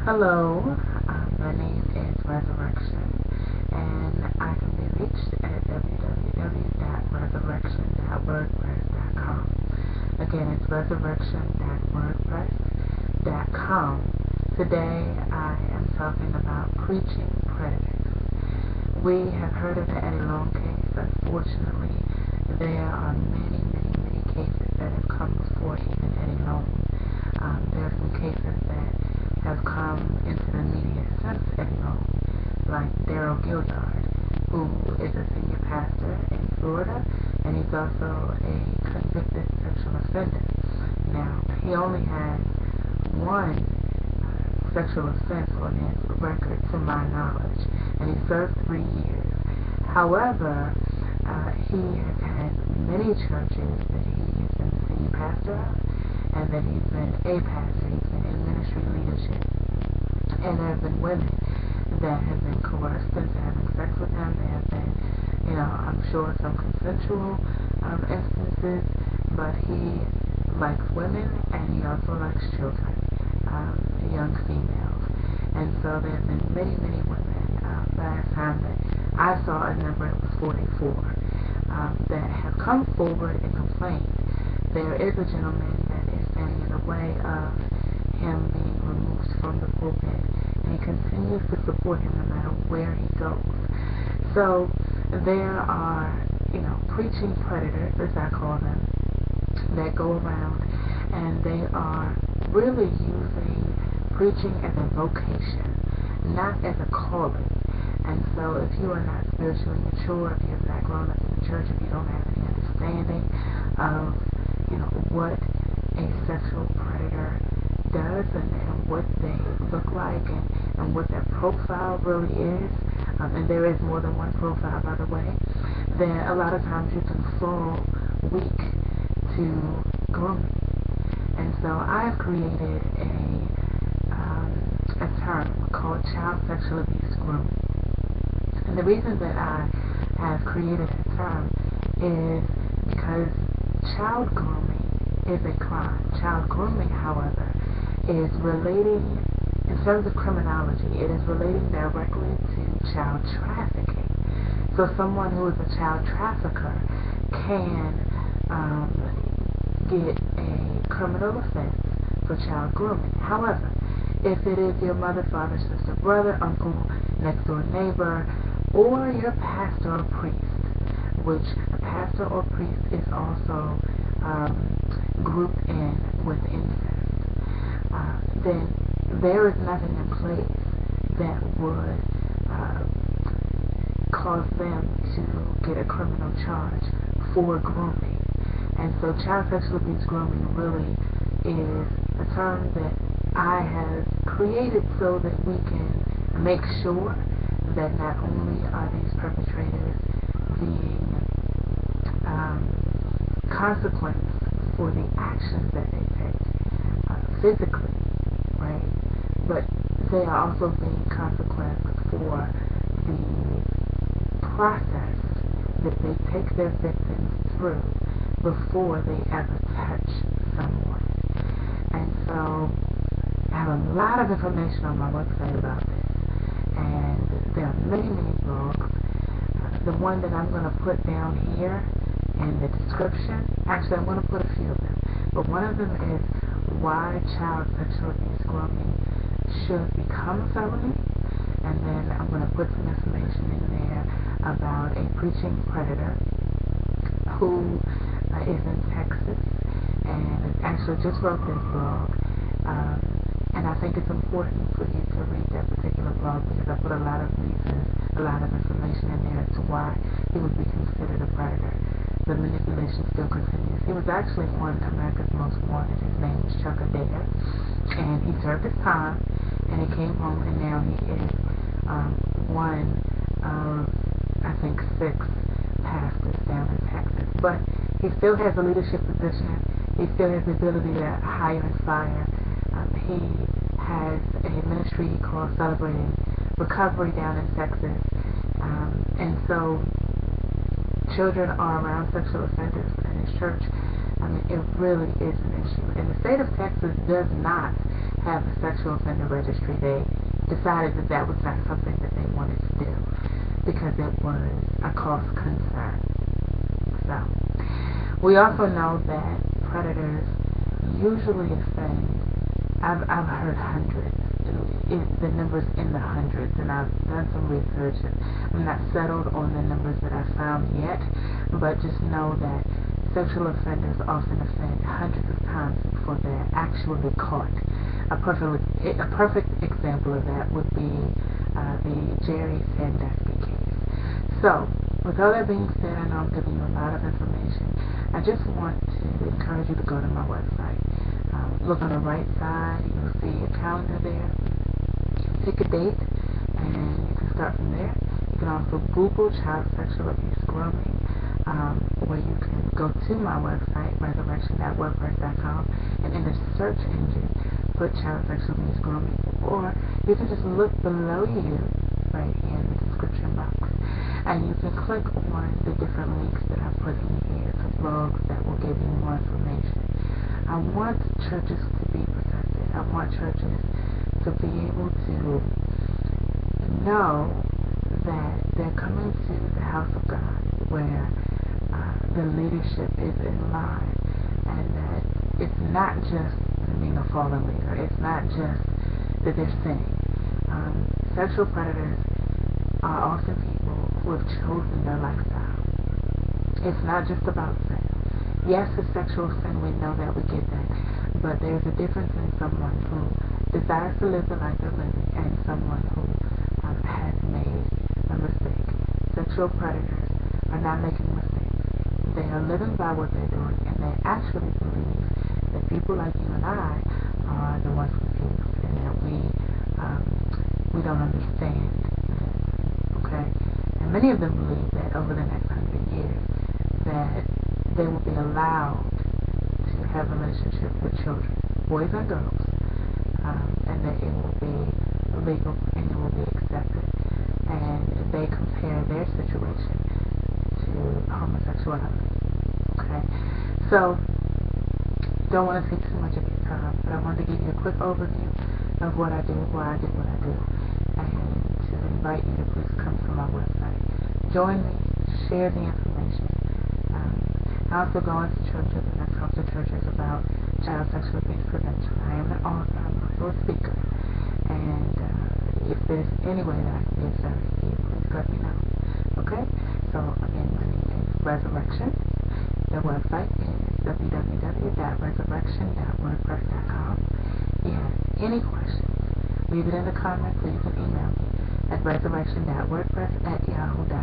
Hello, my name is Resurrection, and I can be reached at www.resurrection.wordpress.com. Again, it's resurrection.wordpress.com. Today, I am talking about preaching predators. We have heard of the Eddie Long case. Unfortunately, there are many cases that have come before even Eddie Long. There are some cases that have come into the media since Eddie Long, like Daryl Gilliard, who is a senior pastor in Florida, and he's also a convicted sexual offender. Now, he only has one sexual offense on his record, to my knowledge, and he served 3 years. However, he has had many churches that he has been the senior pastor of, and that he's been a pastor, he's been in ministry leadership. And there have been women that have been coerced into having sex with him. There have been, I'm sure some consensual instances, but he likes women and he also likes children, young females. And so there have been many women. Last time that I saw a number, it was 44, that have come forward and complained. There is a gentleman that is standing in the way of him being removed from the pulpit, and he continues to support him no matter where he goes. So there are, preaching predators, as I call them, that go around, and they are really using preaching as a vocation, not as a calling. And so if you are not spiritually mature, if you have not grown up in the church, if you don't have any understanding of, what a sexual predator does and what they look like and what their profile really is, and there is more than one profile, by the way, then a lot of times you can fall weak to grooming. And so I've created a term called child sexual abuse grooming. And the reason that I have created that term is because child grooming is a crime. Child grooming, however, is relating, in terms of criminology, it is relating directly to child trafficking. So someone who is a child trafficker can get a criminal offense for child grooming. However, if it is your mother, father, sister, brother, uncle, next door neighbor, or your pastor or priest, which a pastor or priest is also grouped in with incest, then there is nothing in place that would cause them to get a criminal charge for grooming. And so child sexual abuse grooming really is a term that I have created so that we can make sure that not only are these perpetrators being consequenced for the actions that they take physically, right, but they are also being consequenced for the process that they take their victims through before they ever touch someone. And so I have a lot of information on my website about this, and there are many blogs. The one that I'm going to put down here in the description, actually I'm going to put a few of them, but one of them is why child sexual abuse grooming should become a felony, and then I'm going to put some information in there about a preaching predator who is in Texas and actually just wrote this blog, and I think it's important for you to read that particular blog because I put a lot of reasons, a lot of information in there as to why he would be considered a predator. The manipulation still continues. He was actually on America's Most Wanted. His name was Chuck Adair, and he served his time, and he came home, and now he is one of, I think, 6 pastors down in Texas. But he still has a leadership position. He still has the ability to hire and fire. He has a ministry called Celebrating Recovery down in Texas, and so children are around sexual offenders in his church. I mean, it really is an issue. And the state of Texas does not have a sexual offender registry, they decided that that was not something that they wanted to do because it was a cost concern. So, we also know that predators usually offend, I've heard hundreds, the numbers in the hundreds, and I've done some research, and I'm not settled on the numbers that I've found yet, but just know that sexual offenders often offend hundreds of times before they're actually caught. A perfect example of that would be the Jerry Sandusky case. So, with all that being said, I know I'm giving you a lot of information. I just want to encourage you to go to my website. Look on the right side, you'll see a calendar there. Pick a date, and you can start from there. You can also Google child sexual abuse grooming, where you can go to my website, resurrection.wordpress.com, and in the search engine, put child sexual abuse grooming. Or you can just look below you, right here in the description box, and you can click on the different links that I put in here to blogs that will give you more information. I want churches to be protected. I want churches to be able to know that they're coming to the house of God where the leadership is in line, and that it's not just being a fallen leader. It's not just that they're sinning. Sexual predators are often people who have chosen their lifestyle. It's not just about sin. Yes, a sexual sin, we know that, we get that, but there's a difference in someone who desires to live the life they're living and someone who has made a mistake. Sexual predators are not making mistakes. They are living by what they're doing, and they actually believe that people like you and I are the ones confused, and that we don't understand. Okay? And many of them believe that over the next 100 years that they will be allowed to have relationships with children, boys and girls, and that it will be legal and it will be accepted. And they compare their situation to homosexuality. Okay? So, don't want to take too much of your time, but I wanted to give you a quick overview of what I do, why I do what I do, and to invite you to please come to my website. Join me, share the information. I also go into churches and I talk to churches about child sexual abuse prevention. I am an author, I'm also a speaker, and if there's any way that I can be of service to you, please let me know. Okay? So again, my name is Resurrection. The website is www.resurrection.wordpress.com. If you have any questions, leave it in the comments, or you can email me at resurrection.wordpress@yahoo.com.